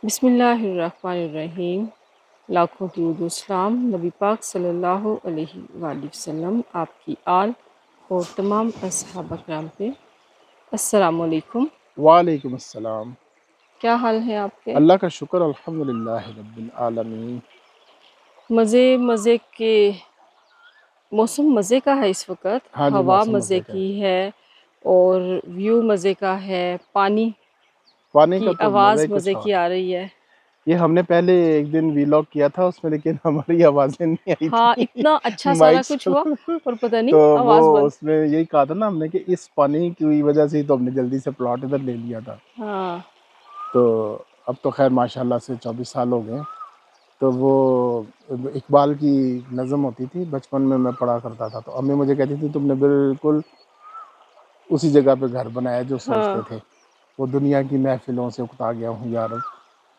बिस्मिल्लाहिर्रहमानिर्रहीम। लाखों दुरूद सलाम नबी पाक सल्लल्लाहु अलैहि वसल्लम आपकी आल और तमाम अस्हाब किराम पे। अस्सलामु अलैकुम। वालेकुम अस्सलाम। क्या हाल है आपके? अल्लाह का शुक्र अल्हम्दुलिल्लाह रब्बिल आलमीन। मज़े मज़े के मौसम मज़े का है इस वक्त, हाँ जी, हवा मौसम मज़े मज़े का है। की है और व्यू मज़े का है, पानी पानी की का तो मज़ा आवाज़ ही कुछ मज़े की और है। आ रही है। ये हमने पहले एक दिन व्लॉग किया था उसमें, लेकिन हमारी आवाज़ें नहीं आई हाँ, थी इतना अच्छा सारा माइक कुछ से। हुआ और पता नहीं तो वो आवाज़ बंद। उसमें यही कहा था ना हमने कि इस पानी की वजह से ही तो हमने जल्दी से प्लॉट इधर ले लिया था। हाँ। तो अब तो खैर माशाल्लाह से 24 साल हो गए। तो वो इकबाल की नज़म होती थी, बचपन में मैं पढ़ा करता था, तो अम्मी मुझे कहती थी तुमने बिल्कुल उसी जगह पे घर बनाया जो सोचते हाँ। थे। वो दुनिया की महफ़िलों से उकता गया हूँ या रब।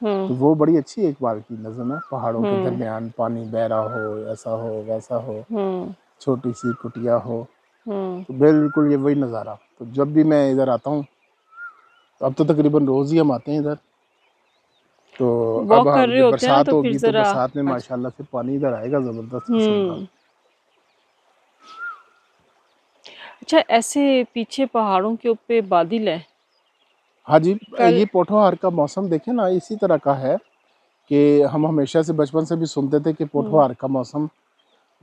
हुँ। तो वो बड़ी अच्छी इकबाल की नज़म है। पहाड़ों के हुँ। दरमियान पानी बह रहा हो, ऐसा हो वैसा हो, हुँ। छोटी-सी कुटिया हो, हुँ। तो बिल्कुल ये वही नज़ारा। तो जब भी मैं इधर आता हूँ, तो अब तो तकरीबन रोज़ ही हम आते हैं इधर। तो अब वॉक कर रहे जब होते हैं ना बरसात तो फिर होगी तो ज़रा बरसात में अच्छा। माशाल्लाह से पानी इधर आएगा ज़बरदस्त किस्म का। हुँ। अच्छा, ऐसे पीछे पहाड़ों के ऊपर बादल है। हाँ जी, कल। ये पोठोहार का मौसम देखें ना इसी तरह का है कि हम हमेशा से बचपन से भी सुनते थे कि हुँ। पोठोहार का मौसम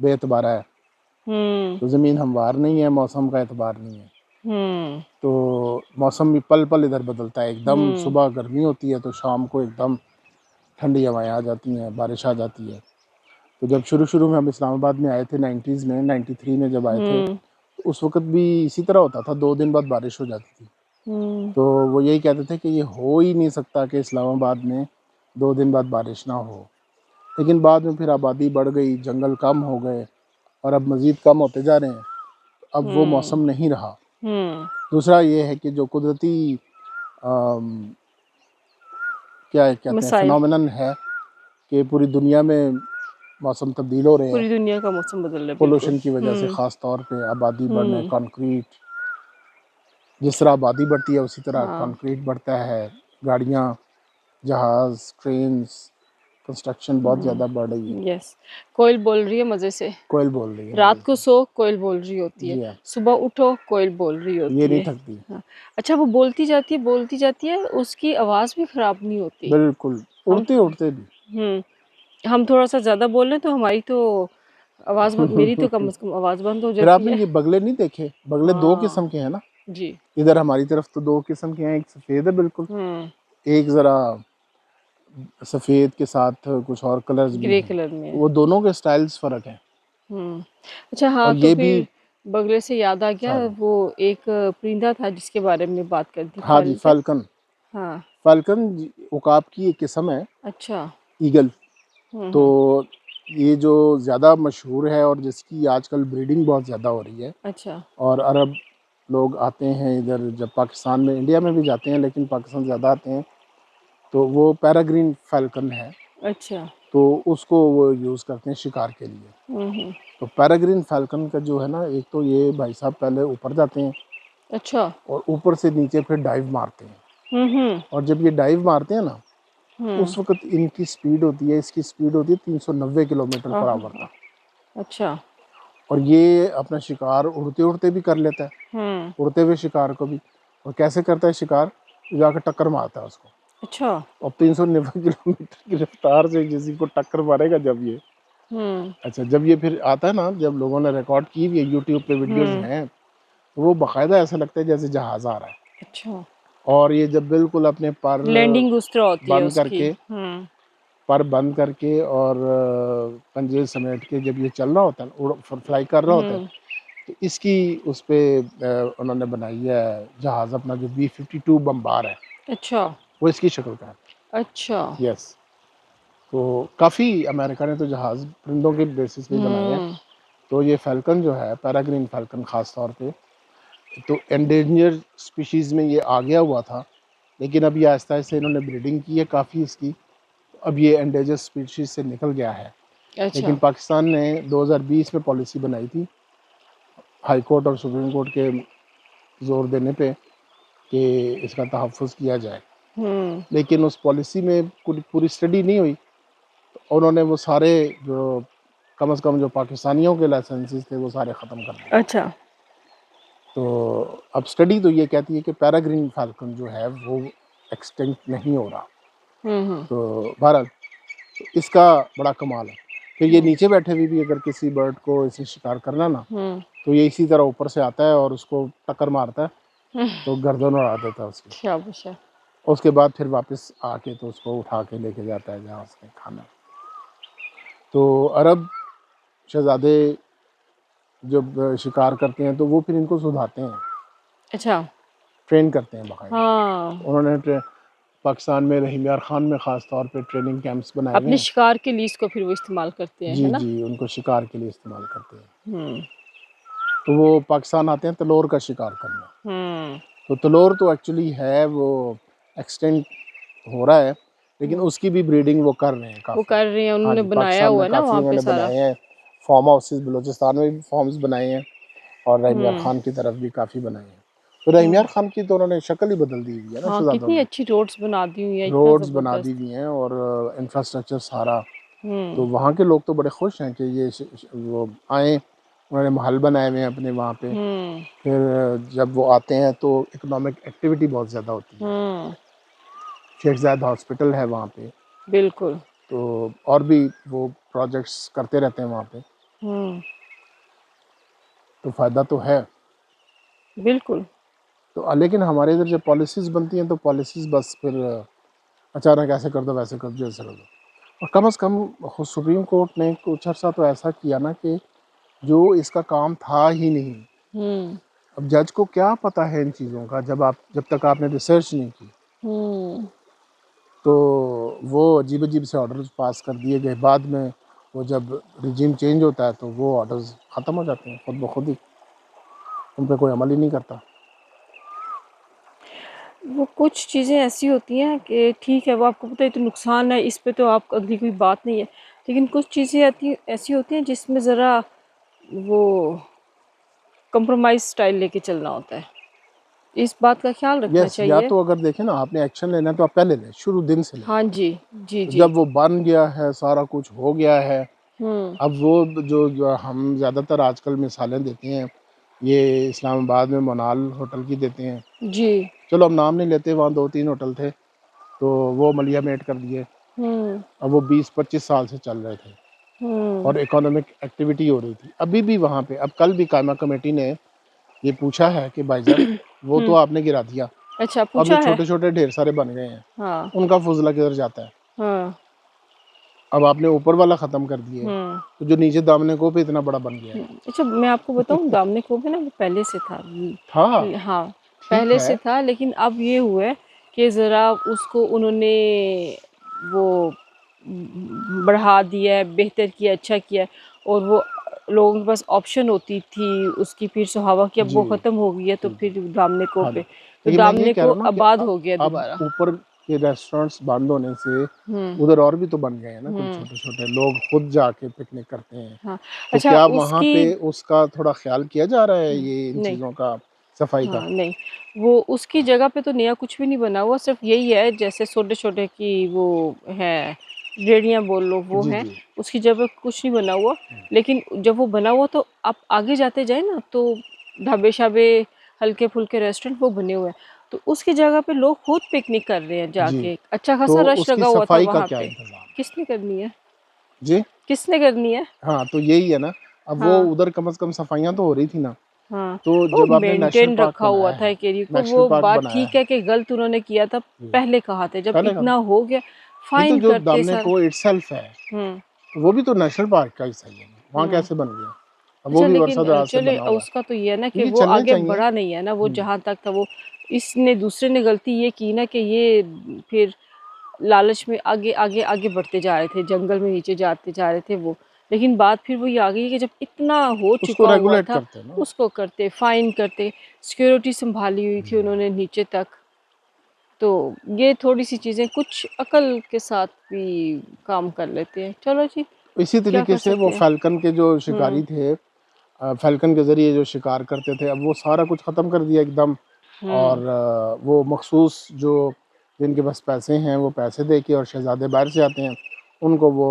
बेएतबारा है। हुँ। तो ज़मीन हमवार नहीं है, मौसम का एतबार नहीं है। हुँ। तो मौसम भी पल-पल इधर बदलता है। एकदम हुँ। सुबह गर्मी होती है तो शाम को एकदम ठंडी हवाएँ आ जाती हैं, बारिश आ जाती है। तो जब शुरू-शुरू में हम इस्लामाबाद में आए थे 90s में, 93 में जब आए थे, हुँ। तो उस वक़्त भी इसी तरह होता था, 2 दिन बाद बारिश हो जाती थी। हुँ। तो वो यही कहते थे कि ये हो ही नहीं सकता कि इस्लामाबाद में 2 दिन बाद बारिश ना हो। लेकिन बाद में फिर आबादी बढ़ गई, जंगल कम हो गए और अब मज़ीद कम होते जा रहे हैं। अब वो हुँ। मौसम नहीं रहा। हुँ। दूसरा ये है कि जो कुदरती अम, क्या कहते हैं मिसाइल। फिनोमेनन है कि पूरी दुनिया में मौसम तब्दील हो रहे हैं पूरी दुनिया का मौसम बदल रहा है, बिल्कुल। पोल्यूशन की वजह से, हुँ। ख़ास तौर पे आबादी बढ़ने, हुँ। कंक्रीट, जिस तरह आबादी बढ़ती है उसी तरह हाँ। कंक्रीट बढ़ता है, गाड़ियाँ, जहाज़, ट्रेन्स, कंस्ट्रक्शन बहुत ज़्यादा बढ़ रही है। यस। कोयल बोल रही है मज़े से। कोयल बोल रही है रात मज़े को से। सो कोयल बोल रही होती है, जी हाँ, सुबह उठो कोयल बोल रही ये होती नहीं है। थकती। हाँ। अच्छा, वो बोलती जाती है, उसकी आवाज़ भी ख़राब नहीं होती। बिल्कुल, हम उड़ते-उड़ते भी। हुँ, हम थोड़ा-सा ज़्यादा बोल लें तो हमारी तो आवाज़ ब मेरी तो कम से कम आवाज़ बंद हो फिर जाती आपने है। ये बगले नहीं देखे? बगले 2 हाँ। किस्म के हैं ना? जी। इधर हमारी तरफ तो 2 किस्म के हैं, एक सफ़ेद है बिल्कुल, हुँ। एक ज़रा सफ़ेद के साथ कुछ और कलर्स भी ग्रे हैं। कलर में है। वो दोनों के स्टाइल्स फ़र्क हैं हुँ। अच्छा हाँ, और तो ये भी फिर बगले से याद आ गया, सॉरी वो एक परिंदा था जिसके बारे में बात कर दी, हाँ जी, फ़ाल्कन। फ़ाल्कन। हाँ। फ़ाल्कन उकाब की एक किस्म है, अच्छा। ईगल। हुँ। तो हुँ। ये जो ज़्यादा मशहूर है और जिसकी आजकल ब्रीडिंग बहुत ज़्यादा हो रही है अच्छा। और अरब लोग आते हैं इधर, जब पाकिस्तान में, इंडिया में भी जाते हैं लेकिन पाकिस्तान ज़्यादा आते हैं, तो वो पैराग्रीन फ़ाल्कन है, अच्छा। तो उसको वो यूज़ करते हैं शिकार के लिए। हुँ। हुँ। तो पैराग्रीन फ़ाल्कन का जो है ना, एक तो ये भाई साहब पहले ऊपर जाते हैं अच्छा। और ऊपर से नीचे फिर डाइव मारते हैं, हुँ। हुँ। और जब ये डाइव मारते हैं ना, हुँ। उस वक़्त इनकी स्पीड होती है, इसकी स्पीड होती है 390 किलोमीटर पर आवर आहाहा! तक। अच्छा। और ये अपना शिकार उड़ते-उड़ते भी कर लेता है, हुँ। उड़ते हुए शिकार को भी। और कैसे करता है शिकार? जाकर टक्कर मारता है उसको। अच्छा। और 390 किलोमीटर की रफ्तार से किसी को टक्कर मारेगा जब ये, हुँ। अच्छा जब ये फिर आता है ना, जब लोगों ने रिकॉर्ड की हुई है, यूट्यूब पे वीडियोज़ हुँ। हैं, तो वो बाकायदा ऐसा लगता है जैसे जहाज़ आ रहा है। अच्छा। और ये जब बिल्कुल अपने पर लैंडिंग उस तरह होती है बंद उसकी। करके, हुँ। और पंजे समेट के जब ये चल रहा होता है, फ्लाई कर रहा होता है, हुँ। तो इसकी उस पे उन्होंने बनाई है जहाज़, अपना जो B-52 बमबार है, अच्छा। वो इसकी शक्ल का है। अच्छा। यस। तो काफ़ी अमेरिका ने तो जहाज़ परिंदों के बेसिस पे ही बनाए हैं। हुँ। तो ये फ़ैल्कन जो है, पैराग्रीन फ़ैल्कन ख़ास तौर पे, तो एंडेंजर स्पीशीज़ में ये आ गया हुआ था, लेकिन अब ये आहिस्ता-आहिस्ता इन्होंने ब्रीडिंग की है काफ़ी इसकी, अब ये एंडेंजर स्पीशीज़ से निकल गया है। अच्छा। लेकिन पाकिस्तान ने 2020 में पॉलिसी बनाई थी, हाई कोर्ट और सुप्रीम कोर्ट के ज़ोर देने पे, कि इसका तहफ़्फ़ुज़ किया जाए। लेकिन उस पॉलिसी में पूरी स्टडी नहीं हुई। तो उन्होंने वो सारे जो कम से कम जो पाकिस्तानियों के लाइसेंसेस थे वो सारे ख़त्म कर दिए। अच्छा। तो अब स्टडी तो ये कहती है कि पैराग्रीन फाल्कन जो है वो एक्सटिंक्ट नहीं हो रहा। तो बहरहाल तो इसका बड़ा कमाल है कि ये नीचे बैठे हुए भी अगर किसी बर्ड को इसे शिकार करना ना, तो ये इसी तरह ऊपर से आता है और उसको टक्कर मारता है तो गर्दन उड़ा देता है उसकी। शाबाश है। उसके बाद फिर वापस आके तो उसको उठा के लेके जाता है जहाँ उसने खाना। तो अरब शहजादे जब शिकार करते हैं तो वो फिर इनको सुधाते हैं, अच्छा। ट्रेन करते हैं बाकायदा। हाँ, उन्होंने पाकिस्तान में रहीम यार खान में ख़ास तौर पे ट्रेनिंग कैंप्स बनाए हुए अपने हैं। शिकार के लिए इसको फिर वो इस्तेमाल करते हैं, है जी ना? जी, उनको शिकार के लिए इस्तेमाल करते हैं। हम्म। तो वो पाकिस्तान आते हैं तलोर का शिकार करने। हम्म। तो तलोर तो एक्चुअली है वो एक्सटेंट हो रहा है, लेकिन उसकी भी ब्रीडिंग वो कर रहे हैं वो काफ़ी। कर रहे हैं, हाँ उन्होंने जी, बनाया पाकिस्तान हुआ में है ना काफ़ी वहाँ पे उन्होंने सारा। बनाए हैं फार्म हाउसेस, बलूचिस्तान में भी फार्म्स बनाए हैं और रहीम यार हम्म। खान की तरफ भी काफ़ी बनाए हैं। तो रहीम यार खान की तो उन्होंने शक्ल ही बदल दी हुई है ना हाँ, शहजादों कितनी ने। अच्छी रोड्स बना दी हुई है, इतना रोड्स बना दी जबरदस्त। हुई हैं और इंफ्रास्ट्रक्चर सारा। हम्म। तो वहाँ के लोग तो बड़े खुश हैं कि ये वो आए, उन्होंने महल बनाए हुए हैं अपने वहाँ पे। हम्म। फिर जब वो आते हैं तो इकोनॉमिक एक्टिविटी बहुत ज़्यादा होती है। हम्म। शेख ज़ायद हॉस्पिटल है वहाँ पे, बिल्कुल। तो और भी वो प्रोजेक्ट्स करते रहते हैं वहाँ पे, हम्म। तो फ़ायदा तो है। बिल्कुल। तो लेकिन हमारे इधर जब पॉलिसीज़ बनती हैं तो पॉलिसीज़ बस फिर अचानक ऐसे कर दो वैसे कर दो ऐसे कर दो। और कम से कम सुप्रीम कोर्ट ने कुछ अर्सा तो ऐसा किया ना कि जो इसका काम था ही नहीं। हम्म। अब जज को क्या पता है इन चीज़ों का जब तक आपने रिसर्च नहीं की। हम्म। तो वो अजीब अजीब से ऑर्डर्स पास कर दिए गए। बाद में वो जब रिजीम चेंज होता है तो वो ऑर्डर्स ख़त्म हो जाते हैं खुद ब खुद ही, उन पर कोई अमल ही नहीं करता। वो कुछ चीज़ें ऐसी होती हैं कि ठीक है, वो आपको पता है तो नुकसान है, इस पे तो आप अगली कोई बात नहीं है, लेकिन कुछ चीज़ें आती ऐसी होती हैं जिसमें ज़रा वो कंप्रोमाइज़ स्टाइल लेके चलना होता है। इस बात का ख्याल रखना यस, या चाहिए। तो अगर देखें ना आपने एक्शन लेना है तो आप पहले लें, शुरू दिन से लें। हाँ जी, जी, तो जी। जब वो बन गया है, सारा कुछ हो गया है, हुँ, अब वो जो हम ज़्यादातर आजकल मिसालें देते हैं, ये इस्लामाबाद में मोनाल होटल की देते हैं। जी। चलो हम नाम नहीं लेते, वहाँ 2-3 होटल थे, तो वो मलियामेट कर दिए। हुँ, अब वो 20-25 साल से चल रहे थे हुँ, और इकोनॉमिक एक्टिविटी हो रही थी। अभी भी वहाँ पे अब कल भी कायमा कमेटी ने ये पूछा है कि भाईजान वो तो हुँ। आपने गिरा दिया, अच्छा, अब वो पूछा है? छोटे-छोटे ढेर सारे बन गए हैं, हाँ, उनका फ़ुज़ला किधर जाता है? हाँ, अब आपने ऊपर वाला ख़त्म कर दिया है, हुँ, तो जो नीचे दामने को पे इतना बड़ा बन गया है। अच्छा, मैं आपको बताऊँ, दामने को भी ना वो पहले से था। था, हाँ, ठीक पहले है, से था, लेकिन अब ये हुआ है कि ज़रा उसको उन्होंने वो बढ़ा दिया है, बेहतर किया, अच्छा किया है, और वो लोगों के पास ऑप्शन होती थी उसकी पीर सुहावा की, अब जी, वो ख़त्म हो गई है, तो जी, जी। फिर दामने को हाँ जी, पे, तो लेकिन मैं ये दामने कह को रहा हूँ ना कि आबाद हो गया अब दोबारा। ऊपर के रेस्टोरेंट्स बंद होने से हुँ, उधर और भी तो बन गए हैं ना कोई हुँ, छोटे-छोटे, लोग खुद जाके पिकनिक करते हैं। हाँ। तो अच्छा, क्या वहाँ उसकी पे उसका थोड़ा ख़्याल किया जा रहा है ये इन नहीं। चीज़ों का, सफाई का? हाँ, नहीं, वो उसकी जगह पे तो नया कुछ भी नहीं बना हुआ, सिर्फ़ यही है जैसे छोटे-छोटे की वो हैं, रेहड़ियाँ बोल लो वो जी, हैं, जी। उसकी जगह कुछ नहीं बना हुआ। लेकिन जब वो बना हुआ तो आप आगे जाते जाएँ ना तो ढाबे-शाबे, हल्के-फुल्के रेस्टोरेंट वो बने हुए हैं। तो उसकी जगह पे लोग खुद पिकनिक कर रहे हैं जी, जाके, अच्छा तो खासा रश उसकी लगा हुआ था सफाई का वहाँ क्या पे। इंतज़ाम है? किसने करनी है? जी? किसने करनी है? हाँ, तो यही है ना, अब वो हाँ। उधर कम से कम सफाइयाँ तो हो रही थी ना। हाँ, तो वो जब आपने नेशनल मेंटेन पार्क रखा हुआ बनाया था है, एक एरिया को, नेशनल वो पार्क बात बनाया ठीक है, है कि गलत उन्होंने किया था, जी, पहले कहा था, जब पहले इतना कहा हो गया, नहीं तो फाइन जो करते दामने सर। को इटसेल्फ है, हुँ, तो वो भी तो नेशनल पार्क का हिस्सा ही है, वहाँ हुँ। कैसे बन गया? अब वो अच्छा, भी लेकिन वर्षों-दराज से चलिए बना हुआ है, उसका तो ये है ना तो कि ये वो चलने आगे चाहिए। बढ़ा नहीं है ना, वो हुँ, जहाँ तक था वो, इसने दूसरे ने गलती ये की ना कि ये फिर लालच में आगे, आगे, आगे बढ़ते जा रहे थे, जंगल में नीचे जाते जा रहे थे वो। लेकिन बात फिर वही आ गई कि जब इतना हो उसको चुका हुआ रेगुलेट था, करते हैं ना। उसको करते, फाइन करते, सिक्योरिटी सँभाली हुई थी उन्होंने नीचे तक। तो ये थोड़ी-सी चीज़ें कुछ अकल के साथ भी काम कर लेते हैं। चलो जी, इसी क्या तरीके कर से वो सकते हैं? फ़ैल्कन के जो शिकारी हुँ, थे, फ़ैल्कन के ज़रिए जो शिकार करते थे, अब वो सारा कुछ ख़त्म कर दिया एकदम। हुँ, और वो मखसूस जो जिनके पास पैसे हैं वो पैसे दे के, और शहज़ादे बाहर से आते हैं उनको वो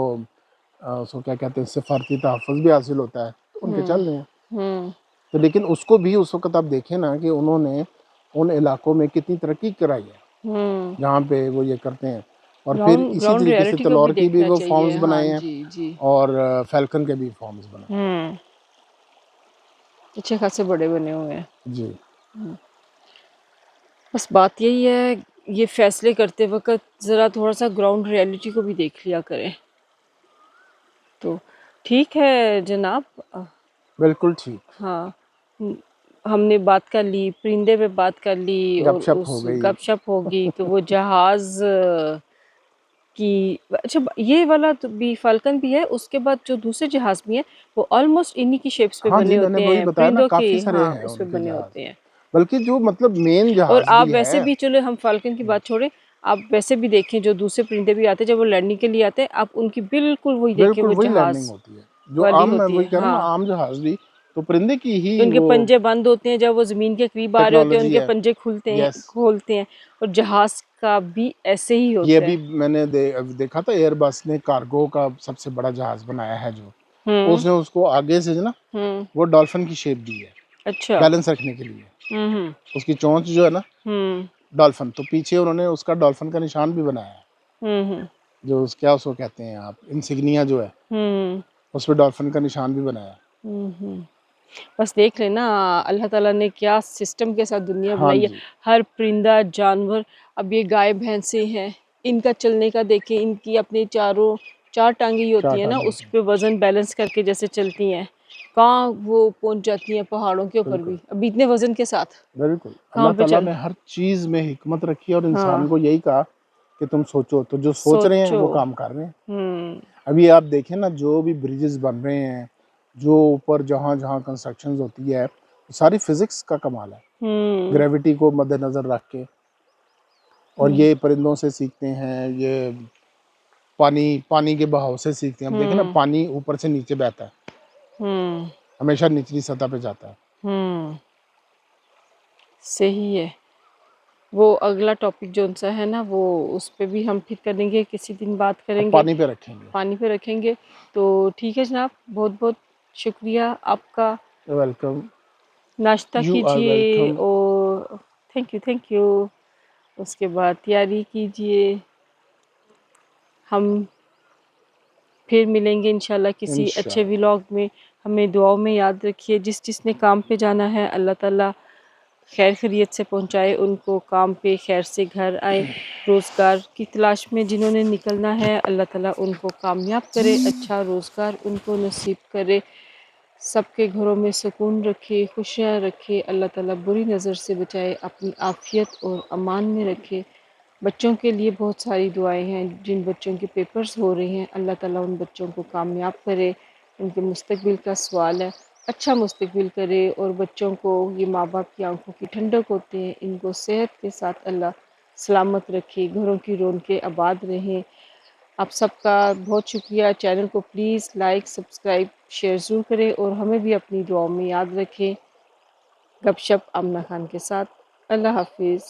उसको क्या कहते हैं, सिफारती तहफ़्फ़ुज़ भी हासिल होता है, तो उनके चल रहे हैं। हम्म तो लेकिन उसको भी उस वक़्त आप देखें ना कि उन्होंने उन इलाकों में कितनी तरक्की कराई है, हम्म जहाँ पे वो ये करते हैं। और फिर ग्राउंड इसी ग्राउंड तरीके से रियलिटी को भी तलौर की भी देखना वो चाहिए। फॉर्म्स हाँ बनाए हैं, जी जी। और फ़ैल्कन के भी फॉर्म्स बनाए हम्म अच्छे खासे बड़े बने हुए हैं। हैं। जी। बस बात यही है, ये फैसले करते वक्त ज़रा थोड़ा सा ग्राउंड रियलिटी को भी देख लिया करें। तो ठीक है जनाब। बिल्कुल ठीक। हाँ, हमने बात कर ली, परिंदे पे बात कर ली, और गपशप हो उस गई। गपशप होगी तो वो जहाज़ की। अच्छा, ये वाला तो भी फाल्कन भी है, उसके बाद जो दूसरे जहाज़ भी हैं वो ऑलमोस्ट इन्हीं की शेप्स पे हाँ बने जी, मैंने होते वही हैं, बताया ना, परिंदों के। काफ़ी सारे हाँ, हैं उस पे उनके बने जहाज़। होते हैं। बल्कि जो मतलब मेन और जहाज़ आप भी वैसे है। भी, चलो हम फाल्कन की बात छोड़ें, आप वैसे भी देखें जो दूसरे परिंदे भी आते हैं जब वो लैंडिंग के लिए आते हैं, आप उनकी बिल्कुल वही देखें, बिल्कुल वो वही लैंडिंग जहाज़ होती है, जो वाली आम, मैं होती वही है। कह रहा हूँ ना, हाँ, आम जहाज़ भी तो परिंदे की ही उनके वो पंजे बंद होते हैं, जब वो ज़मीन के करीब आ रहे होते हैं टेक्नोलॉजी उनके है। पंजे खुलते हैं, यस। खोलते हैं। और जहाज़ का भी ऐसे ही ये होता अभी है। मैंने देखा था, एयरबस ने कार्गो का सबसे बड़ा जहाज़ बनाया है जो, हुँ, उसने उसको आगे से जो ना हुँ, वो डॉल्फिन की शेप दी है, अच्छा। बैलेंस रखने के लिए। हुँ, उसकी चोंच जो है ना हुँ, डॉल्फिन, तो पीछे उन्होंने उसका डॉल्फिन का निशान भी बनाया है, हुँ, हुँ, जो क्या उसको कहते हैं आप, इंसिग्निया जो है, हुँ, उस पे डॉल्फिन का निशान भी बनाया है। हुँ, हुँ। बस देख लेना अल्लाह ताला ने क्या सिस्टम के साथ दुनिया हाँ बनाई है। जी। हर परिंदा, जानवर, अब ये गाय भैंसें हैं, इनका चलने का देखें, इनकी अपनी चारों 4 टाँगें ही होती हैं चार्ट ना, आगे उस होते हैं। पे वज़न बैलेंस करके जैसे चलती हैं। कहाँ वो पहुँच जाती हैं पहाड़ों के ऊपर बिल्कुल। भी, अब इतने वज़न के साथ, बिल्कुल, कहाँ अल्लाह पे ताला चल। ने हर चीज़ में हिकमत रखी है, और इंसान हाँ, को यही कहा कि तुम सोचो, तो जो सोच रहे हैं सोचो। वो काम कर रहे हैं। हुँ, अभी आप देखें ना, जो भी ब्रिजेस बन रहे हैं, जो ऊपर जहाँ-जहाँ कंस्ट्रक्शंस होती है, सारी फिज़िक्स का कमाल है। हुँ, ग्रेविटी को मद्देनज़र रख के, और हुँ, ये परिंदों से सीखते हैं, ये पानी पानी के बहाव से सीखते हैं। अब देखें ना, हुँ, पानी ऊपर से नीचे बहता है, हुँ, हमेशा निचली सतह पे जाता है। हुँ, सही है। वो अगला टॉपिक जौन-सा है ना, वो उस पे भी हम फिर करेंगे, किसी दिन बात अब करेंगे, पानी पे रखेंगे। पानी पे रखेंगे। तो ठीक है जनाब, बहुत-बहुत शुक्रिया आपका। वेलकम। नाश्ता यू आर कीजिए वेलकम। और थैंक यू। उसके बाद तैयारी कीजिए। हम फिर मिलेंगे इंशाल्लाह किसी अच्छे इंशाअल्लाह। व्लॉग में। हमें दुआओं में याद रखिए। जिसने काम पे जाना है, अल्लाह ताला खैर खैरियत से पहुंचाए उनको, काम पे खैर से घर आए। रोज़गार की तलाश में जिन्होंने निकलना है, अल्लाह ताला उनको कामयाब करे, अच्छा रोज़गार उनको नसीब करे, सबके घरों में सुकून रखे, खुशियाँ रखे, अल्लाह ताला बुरी नज़र से बचाए, अपनी आफ़ियत और अमान में रखे। बच्चों के लिए बहुत सारी दुआएं हैं, जिन बच्चों के पेपर्स हो रहे हैं, अल्लाह ताला उन बच्चों को कामयाब करे, उनके मुस्तकबिल का सवाल है, अच्छा मुस्तकबिल करे। और बच्चों को, ये माँ बाप की आंखों की ठंडक होते हैं, इनको सेहत के साथ अल्लाह सलामत रखे, घरों की रौनकें आबाद रहें। आप सबका बहुत शुक्रिया। चैनल को प्लीज़ लाइक, सब्सक्राइब, शेयर ज़रूर करें, और हमें भी अपनी दुआओं में याद रखें। गपशप आमना खान के साथ। अल्लाह हाफिज़।